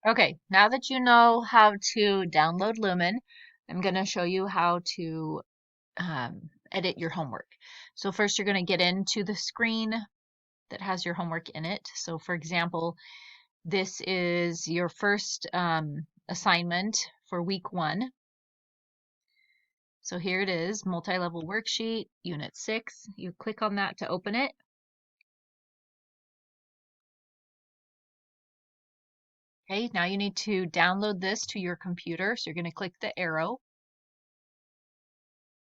Okay, now that you know how to download Lumin, I'm going to show you how to edit your homework. So first you're going to get into the screen that has your homework in it. So for example, this is your first assignment for week 1. So here it is, multi-level worksheet, unit 6. You click on that to open it. Okay, now you need to download this to your computer. So you're going to click the arrow.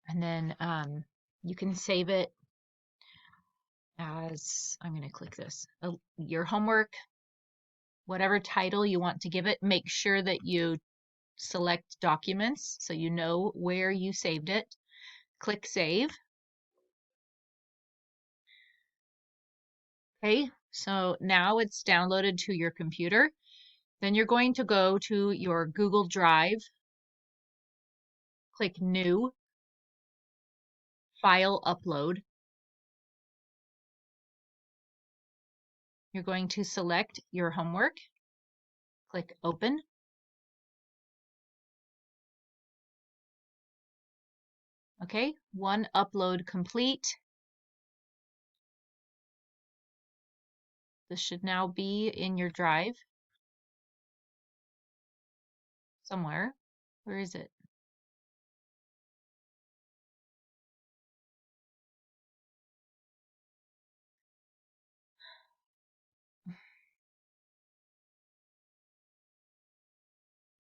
And then you can save it as, I'm going to click this, your homework, whatever title you want to give it. Make sure that you select documents so you know where you saved it. Click save. Okay, so now it's downloaded to your computer. Then you're going to go to your Google Drive, click new, file upload. You're going to select your homework, click open. Okay, one upload complete. This should now be in your drive somewhere. Where is it?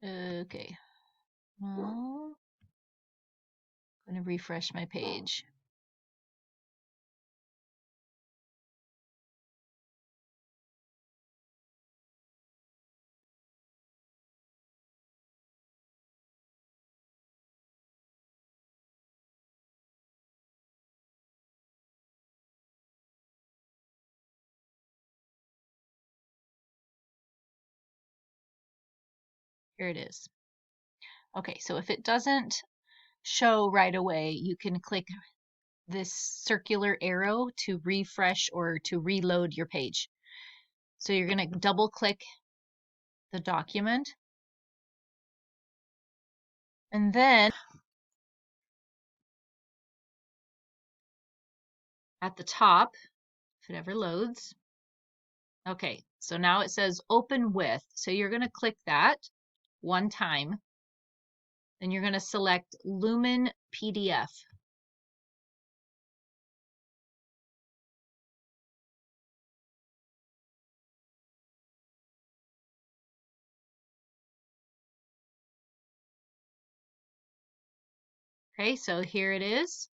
Okay. Well, I'm going to refresh my page. Here it is. Okay, so if it doesn't show right away, you can click this circular arrow to refresh or to reload your page. So you're going to double click the document. And then at the top, if it ever loads, okay, so now it says open with. So you're going to click that one time. Then you're going to select Lumin PDF. Okay, so here it is.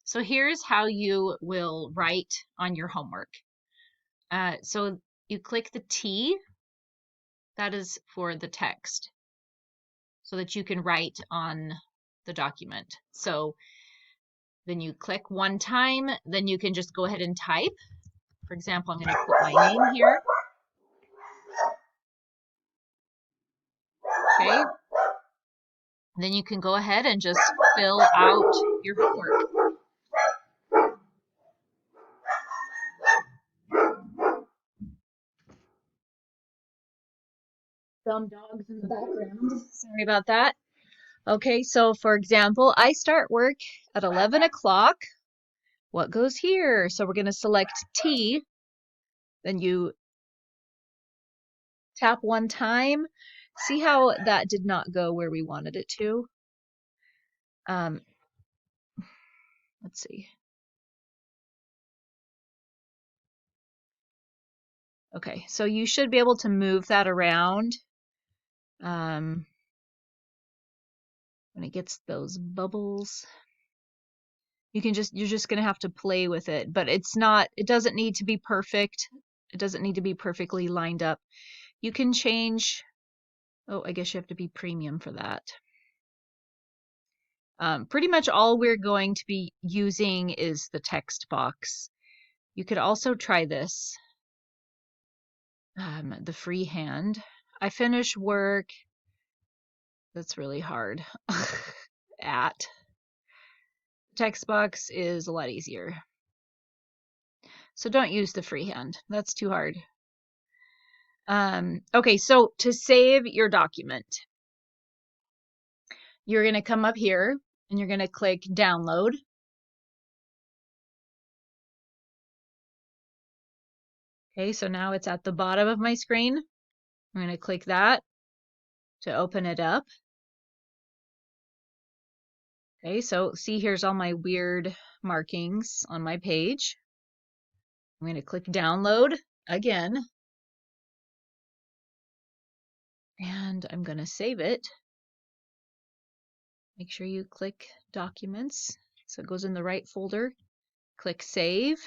So here's how you will write on your homework. So you click the T, that is for the text, so that you can write on the document. So then you click one time, then you can just go ahead and type. For example, I'm going to put my name here. Okay. Then you can go ahead and just fill out your homework. Some dogs in the background. Sorry about that. Okay, so for example, I start work at 11 o'clock. What goes here? So we're going to select T. Then you tap one time. See how that did not go where we wanted it to? Let's see. Okay, so you should be able to move that around when it gets those bubbles. You're just going to have to play with it, but it doesn't need to be perfect. It doesn't need to be perfectly lined up. You can change, oh, I guess you have to be premium for that. Pretty much all we're going to be using is the text box. You could also try this, the freehand. I finish work. That's really hard. At text box is a lot easier. So don't use the freehand. That's too hard. Okay, so to save your document, you're going to come up here and you're going to click download. Okay, so now it's at the bottom of my screen. I'm going to click that to open it up. Okay, so see, here's all my weird markings on my page. I'm going to click download again. And I'm going to save it. Make sure you click documents so it goes in the right folder. Click save.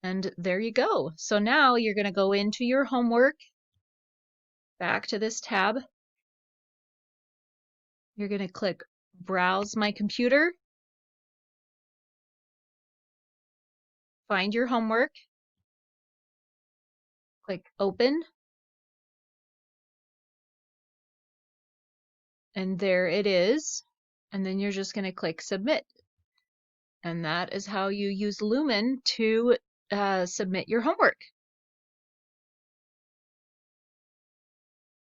And there you go. So now you're going to go into your homework, back to this tab. You're going to click browse my computer. Find your homework. Click open. And there it is. And then you're just going to click submit. And that is how you use Lumin to submit your homework.